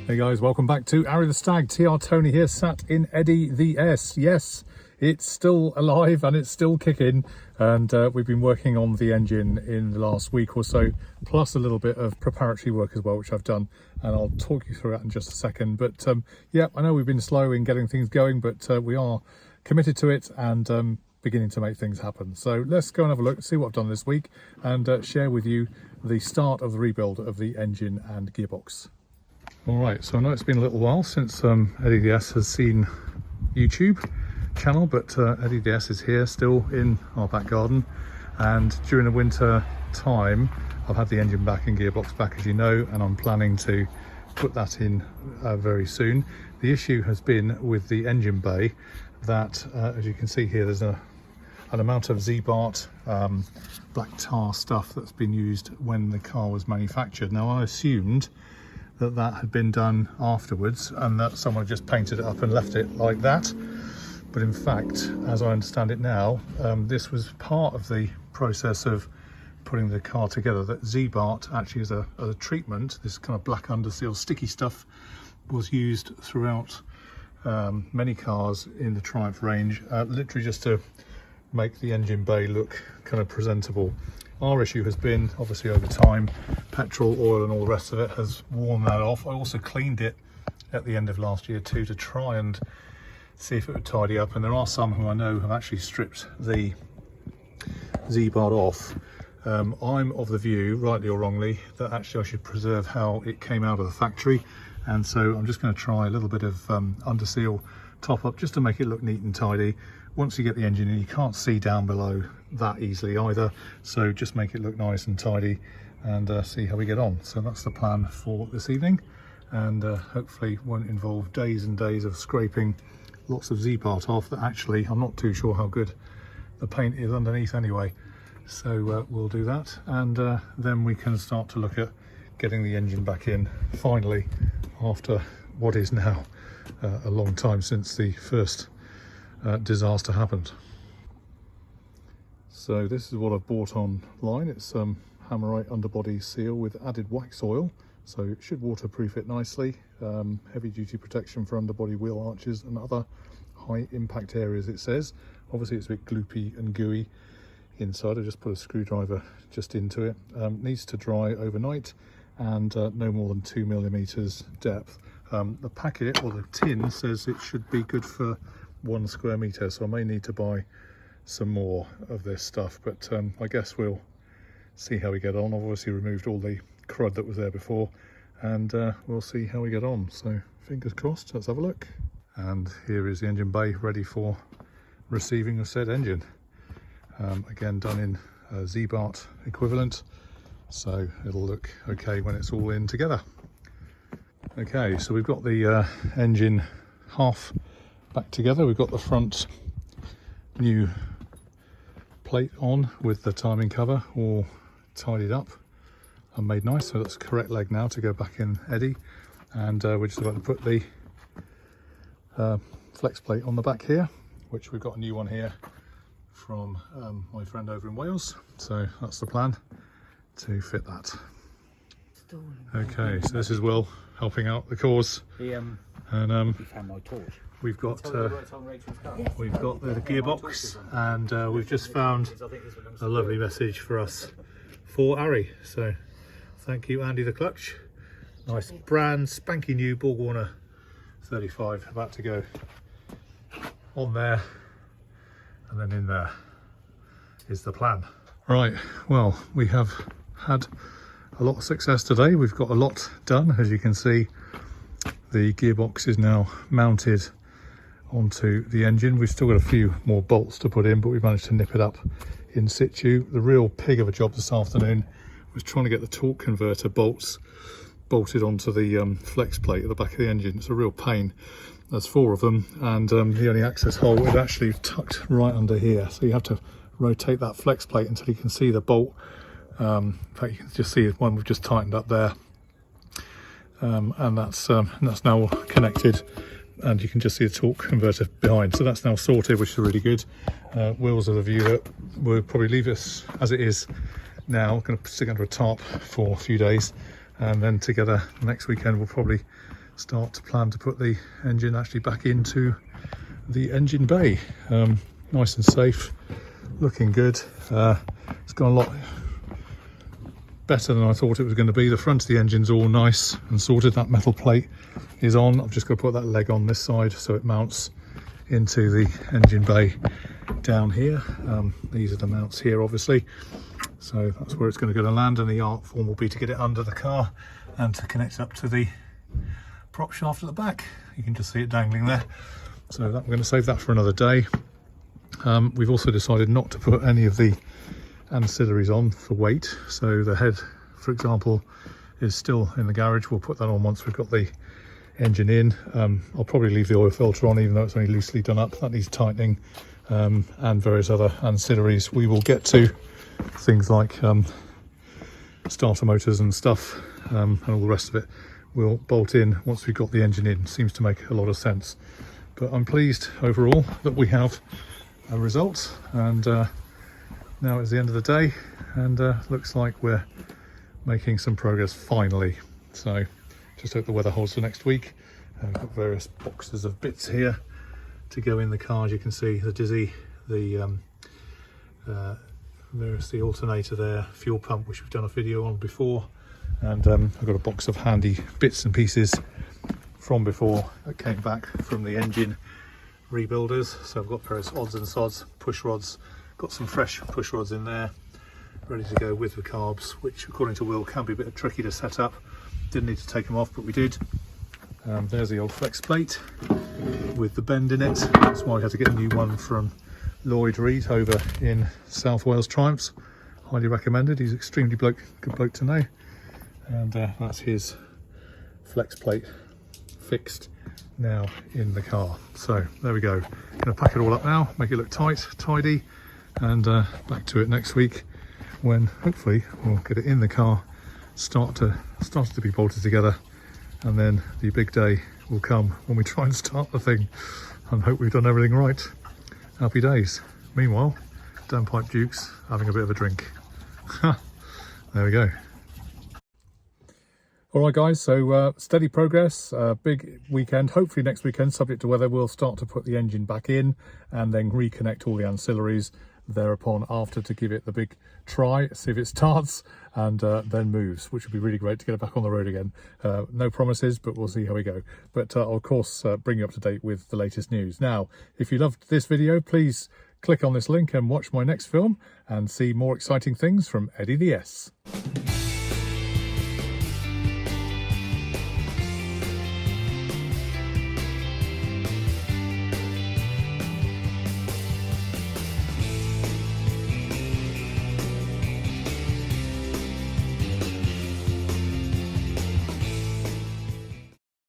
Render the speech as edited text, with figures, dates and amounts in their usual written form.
Hey guys, welcome back to Arry The Stag. TR Tony here, sat in Eddie the S. Yes, it's still alive and it's still kicking, and we've been working on the engine in the last week or so, plus a little bit of preparatory work as well, which I've done, and I'll talk you through it in just a second. But yeah, I know we've been slow in getting things going, but we are committed to it and beginning to make things happen. So let's go and have a look, see what I've done this week, and share with you the start of the rebuild of the engine and gearbox. Alright, so I know it's been a little while since Eddie the S has seen YouTube channel, but Eddie the S is here still in our back garden, and during the winter time I've had the engine back and gearbox back, as you know, and I'm planning to put that in very soon. The issue has been with the engine bay that as you can see here, there's an amount of Z-Bart black tar stuff that's been used when the car was manufactured. Now I assumed that had been done afterwards and that someone just painted it up and left it like that, but in fact, as I understand it now, this was part of the process of putting the car together. That Z-Bart actually as a treatment, this kind of black underseal sticky stuff, was used throughout many cars in the Triumph range, literally just to make the engine bay look kind of presentable. Our issue has been, obviously over time, petrol, oil and all the rest of it has worn that off. I also cleaned it at the end of last year too, to try and see if it would tidy up, and there are some who I know have actually stripped the Z-Bart off. I'm of the view, rightly or wrongly, that actually I should preserve how it came out of the factory, and so I'm just going to try a little bit of underseal top up just to make it look neat and tidy. Once you get the engine in, you can't see down below that easily either, so just make it look nice and tidy and see how we get on. So that's the plan for this evening, and hopefully won't involve days and days of scraping lots of Z-Bart off that actually I'm not too sure how good the paint is underneath anyway. So we'll do that, and then we can start to look at getting the engine back in finally, after what is now a long time since the first disaster happened. So this is what I've bought online. It's Hammerite underbody seal with added wax oil, so it should waterproof it nicely. Heavy duty protection for underbody wheel arches and other high impact areas, it says. Obviously it's a bit gloopy and gooey inside. I just put a screwdriver just into it. Needs to dry overnight, and no more than 2 millimeters depth. The packet or the tin says it should be good for 1 square meter, so I may need to buy some more of this stuff, but I guess we'll see how we get on. I've obviously removed all the crud that was there before, and we'll see how we get on. So fingers crossed. Let's have a look. And here is the engine bay ready for receiving of said engine. Again, done in Z-Bart equivalent, so it'll look okay when it's all in together. Okay, so we've got the engine half back together. We've got the front new plate on with the timing cover all tidied up and made nice, so that's the correct leg now to go back in Eddie, and we're just about to put the flex plate on the back here, which we've got a new one here from my friend over in Wales, so that's the plan, to fit that. Okay, so this is Will helping out the cause, and he found my torch. we've got the gearbox, and we've just found a lovely message for us for Arry. So thank you, Andy the Clutch. Nice brand spanky new Borg Warner 35 about to go on there, and then in there is the plan. Right, well, we have had a lot of success today. We've got a lot done. As you can see, the gearbox is now mounted onto the engine. We've still got a few more bolts to put in, but we've managed to nip it up in situ. The real pig of a job this afternoon was trying to get the torque converter bolts bolted onto the flex plate at the back of the engine. It's a real pain. There's 4 of them, and the only access hole is actually tucked right under here, so you have to rotate that flex plate until you can see the bolt. In fact, you can just see one we've just tightened up there, and that's now connected, and you can just see the torque converter behind. So that's now sorted, which is really good. Will's of the view that we'll probably leave this as it is now. I'm going to stick under a tarp for a few days, and then together next weekend we'll probably start to plan to put the engine actually back into the engine bay. Nice and safe, looking good. It's gone a lot better than I thought it was going to be. The front of the engine's all nice and sorted. That metal plate is on. I've just got to put that leg on this side so it mounts into the engine bay down here. These are the mounts here, obviously, so that's where it's going to go to land, and the art form will be to get it under the car and to connect it up to the prop shaft at the back. You can just see it dangling there, so that, we're going to save that for another day. We've also decided not to put any of the ancillaries on for weight, so the head, for example, is still in the garage. We'll put that on once we've got the engine in. I'll probably leave the oil filter on, even though it's only loosely done up. That needs tightening, and various other ancillaries. We will get to things like starter motors and stuff, and all the rest of it we'll bolt in once we've got the engine in. Seems to make a lot of sense, but I'm pleased overall that we have a result, and now it's the end of the day, and looks like we're making some progress finally. So just hope the weather holds for next week. I've got various boxes of bits here to go in the car. As you can see, the Dizzy, the there's the alternator there, fuel pump, which we've done a video on before, and I've got a box of handy bits and pieces from before that came back from the engine rebuilders. So I've got various odds and sods, push rods, got some fresh push rods in there ready to go with the carbs, which according to Will can be a bit tricky to set up. Didn't need to take them off, but we did. There's the old flex plate with the bend in it. That's why I had to get a new one from Lloyd Reed over in South Wales Triumphs. Highly recommended. He's extremely good bloke to know. And that's his flex plate fixed now in the car. So there we go. Gonna pack it all up now, make it look tight, tidy, and back to it next week when hopefully we'll get it in the car, started to be bolted together, and then the big day will come when we try and start the thing and hope we've done everything right. Happy days. Meanwhile, Downpipe Duke's having a bit of a drink. There we go. All right, guys, so steady progress, big weekend. Hopefully next weekend, subject to weather, we'll start to put the engine back in and then reconnect all the ancillaries thereupon after to give it the big try, see if it starts and then moves, which would be really great to get it back on the road again. No promises, but we'll see how we go. But I'll of course bring you up to date with the latest news. Now, if you loved this video, please click on this link and watch my next film and see more exciting things from Eddie the S.